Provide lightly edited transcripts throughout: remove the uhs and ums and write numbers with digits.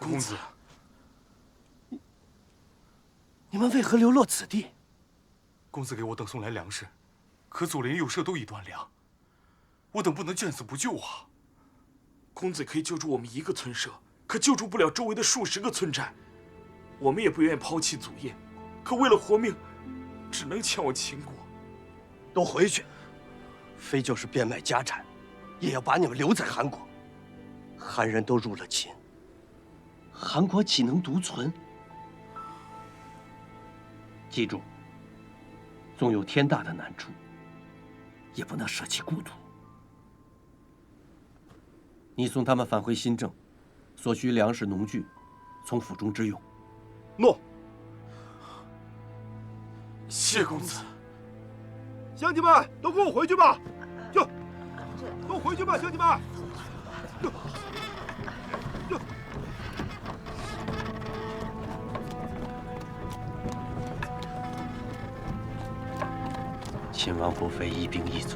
公子，你们为何流落此地？公子给我等送来粮食，可左邻右舍都已断粮，我等不能见死不救啊！公子可以救助我们一个村舍，可救助不了周围的数十个村寨。我们也不愿意抛弃祖业，可为了活命，只能前往秦国。都回去，非就是变卖家产，也要把你们留在韩国。韩人都入了秦，韩国岂能独存？记住，纵有天大的难处，也不能舍弃故土。你送他们返回新郑，所需粮食农具，从府中支用。诺。谢公子。乡亲们，都跟我回去吧！就，都回去吧，乡亲们！秦王不非一兵一卒，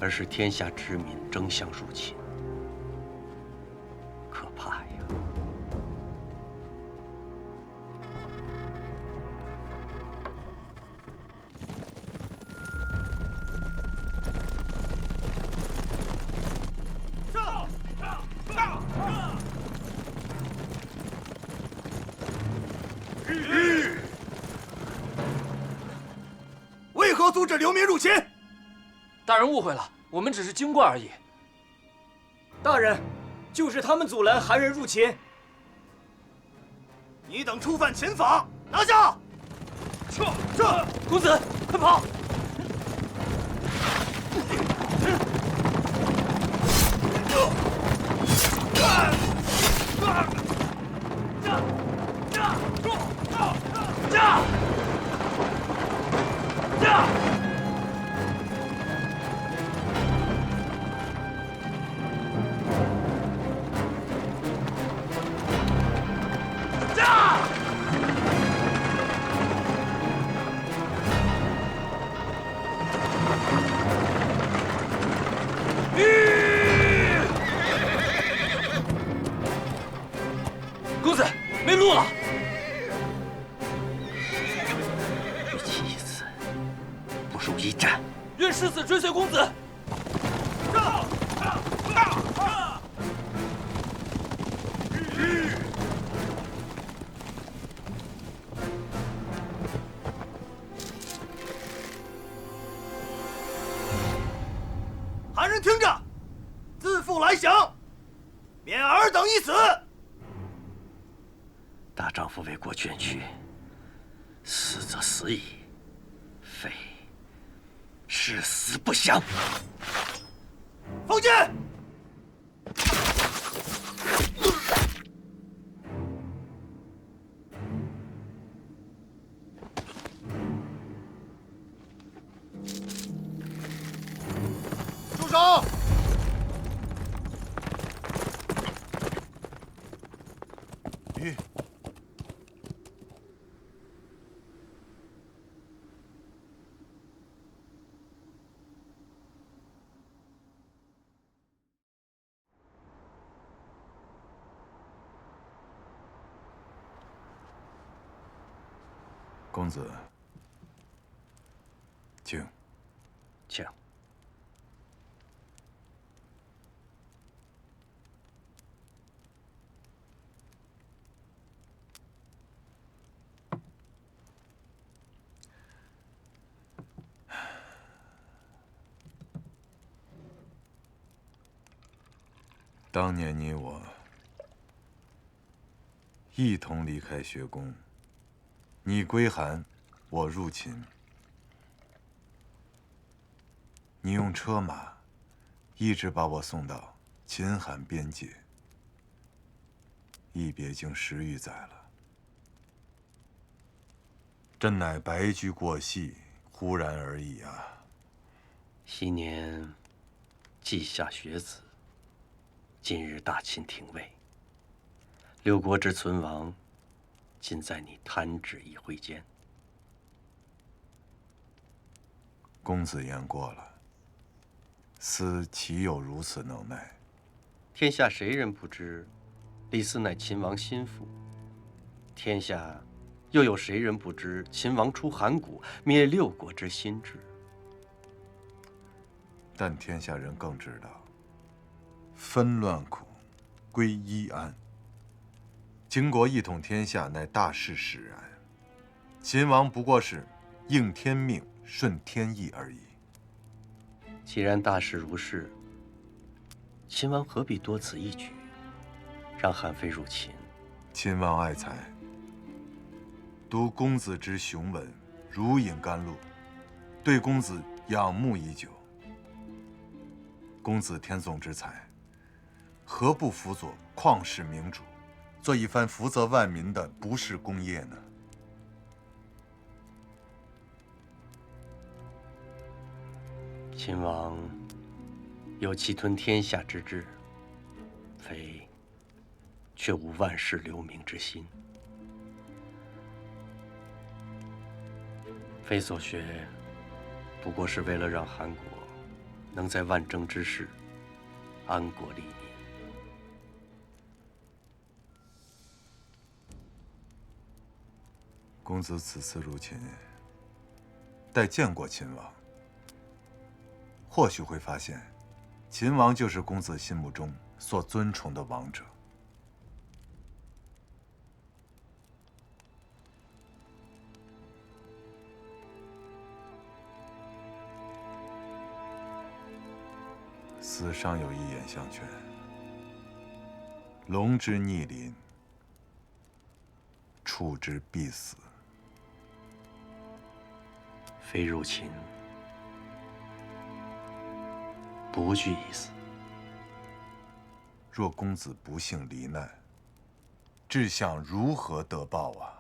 而是天下之民争相入侵，可怕呀！为何阻止流民入侵？大人误会了，我们只是经过而已。大人，就是他们阻拦韩人入秦。你等触犯秦法，拿下！撤！公子，快跑！公子，没路了！与其一死，不如一战。愿誓死追随公子。韩人听着，自负来降，免尔等一死。大丈夫为国捐躯，死则死矣，非誓死不降。封建！住手！公子，请。请。当年你我一同离开学宫，你归韩，我入秦。你用车马一直把我送到秦韩边界，一别竟10余载了。朕乃白驹过隙，忽然而已啊！昔年稷下学子，今日大秦廷尉，6国之存亡，尽在你弹指一挥间。公子言过了，斯岂有如此能耐？天下谁人不知，李斯乃秦王心腹，天下又有谁人不知秦王出函谷，灭六国之心志？但天下人更知道，纷乱苦，归一安。秦国一统天下，乃大势使然。秦王不过是应天命、顺天意而已。既然大势如是，秦王何必多此一举，让韩非入秦？秦王爱才，读公子之雄文，如饮甘露，对公子仰慕已久。公子天纵之才，何不辅佐旷世明主，做一番福泽万民的不世功业呢？秦王有气吞天下之志，非却无万世留名之心。非所学，不过是为了让韩国能在万争之时安国利民。公子此次入秦，待见过秦王，或许会发现，秦王就是公子心目中所尊崇的王者。死尚有一眼相劝：龙之逆鳞，触之必死。非入秦，不惧一死。若公子不幸罹难，志向如何得报啊？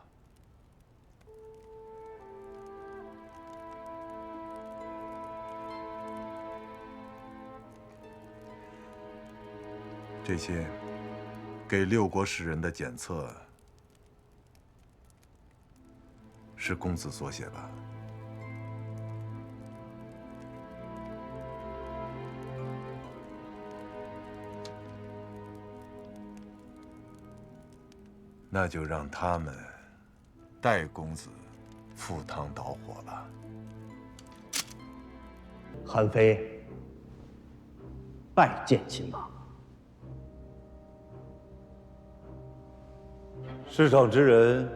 这些给六国使人的检测，是公子所写吧？那就让他们代公子赴汤蹈火吧。韩非拜见秦王。世上之人，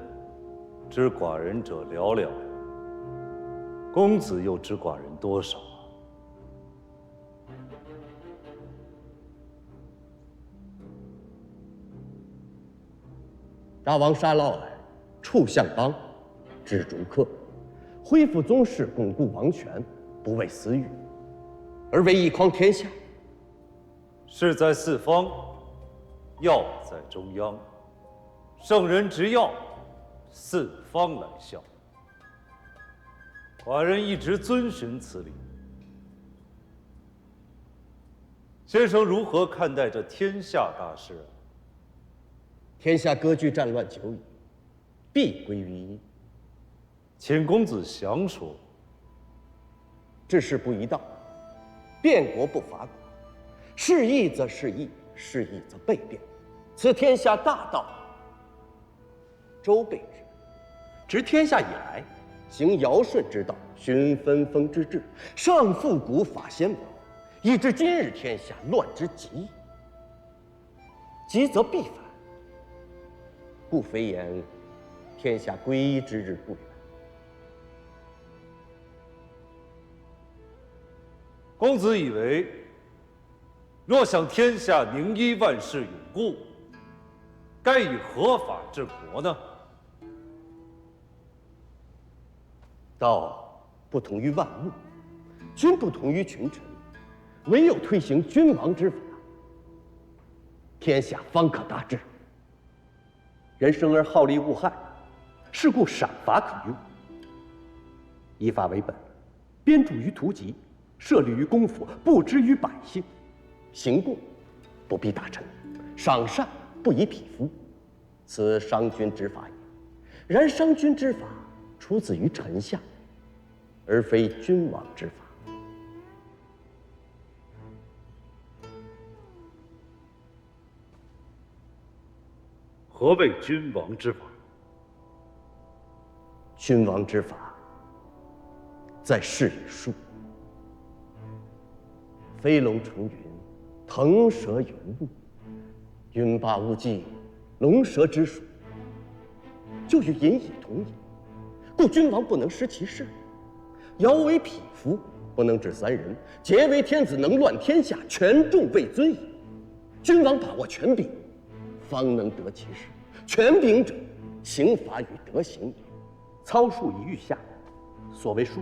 知寡人者寥寥，公子又知寡人多少？大王杀嫪毐，处相当，知逐客，恢复宗室，巩固王权，不为私欲，而为一匡天下。势在四方，要在中央。圣人执要，四方来效。寡人一直遵循此理。先生如何看待这天下大事？天下割据战乱久矣，必归于一。请公子详说。治世不一道，变国不伐国，是义则是义，是义则备变，此天下大道。周备之，执天下以来，行尧舜之道，循分封之制，上复古法先王，以致今日天下乱之极。极则必反，故非言天下归一之日不远。公子以为，若想天下宁一，万事永固，该以何法治国呢？道不同于万物，君不同于群臣，唯有推行君王之法，天下方可大治。人生而好利恶害，是故赏罚可用。以法为本，编著于图籍，设立于公府，布置于百姓。行贡不必大臣，赏善不以匹夫，此商君之法也。然商君之法出自于臣下，而非君王之法。何谓君王之法？君王之法，在事以术。飞龙成云，腾蛇游雾，云罢雾际，龙蛇之属，就与隐以同也。故君王不能失其事。摇为匹夫，不能治三人；桀为天子，能乱天下，权重位尊矣。君王把握权柄，方能得其事。权柄者，刑罚与德行也。操术以御下，所谓术，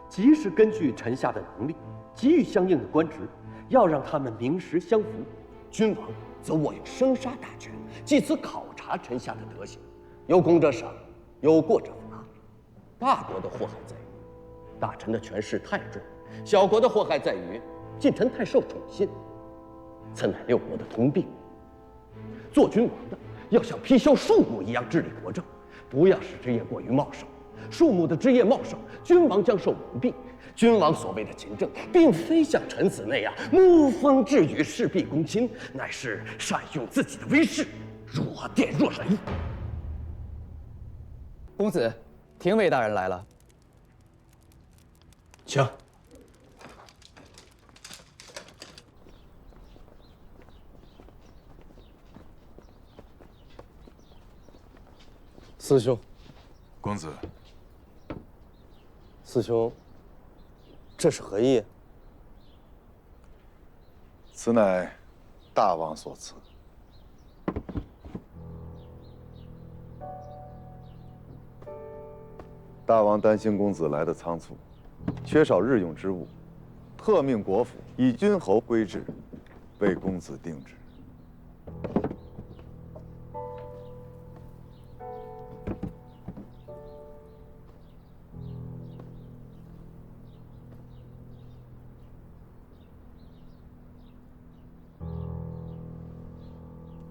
即是根据臣下的能力，给予相应的官职，要让他们名实相符。君王则握有生杀大权，借此考察臣下的德行，有功者赏，有过者罚。大国的祸害在于大臣的权势太重，小国的祸害在于近臣太受宠信。此乃六国的通病。做君王的要像劈削树木一样治理国政，不要使枝叶过于茂盛。树木的枝叶茂盛，君王将受蒙蔽。君王所谓的勤政，并非像臣子那样沐风治雨、事必躬亲，乃是善用自己的威势，弱电弱人。公子，廷尉大人来了。请。师兄，公子，师兄，这是何意？此乃大王所赐。大王担心公子来得仓促，缺少日用之物，特命国府以君侯规制为公子定制。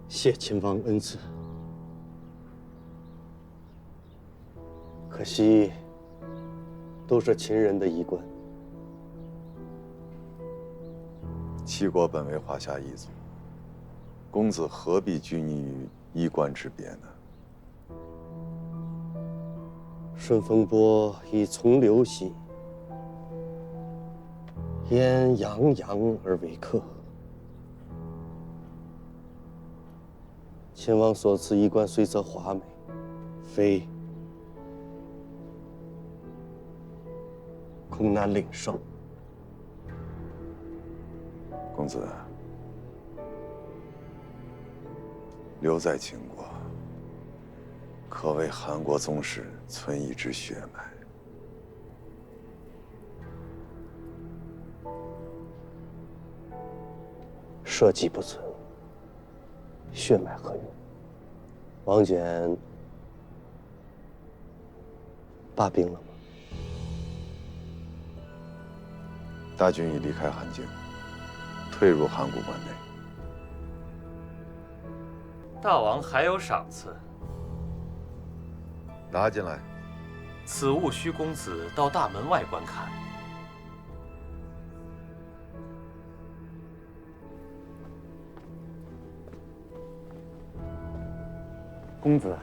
谢秦王恩赐，可惜都是秦人的衣冠。齐国本为华夏一族，公子何必拘泥于衣冠之别呢？顺风波以从流兮，焉洋洋而为客。秦王所赐衣冠虽则华美，非恐难领受。公子，留在秦国，可为韩国宗室存一支血脉。社稷不存，血脉何用？王翦罢兵了吗？大军已离开韩境，退入函谷关内。大王还有赏赐，拿进来。此物需公子到大门外观看。公子，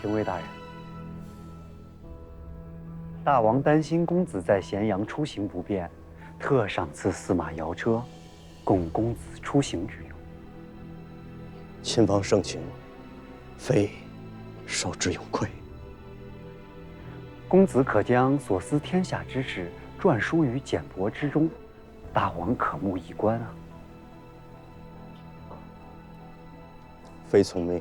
廷尉大人，大王担心公子在咸阳出行不便，特赏赐司马摇车，供公子出行之用。秦王盛情，非受之有愧。公子可将所思天下之事篆书于简帛之中，大王可目一观啊。非从命。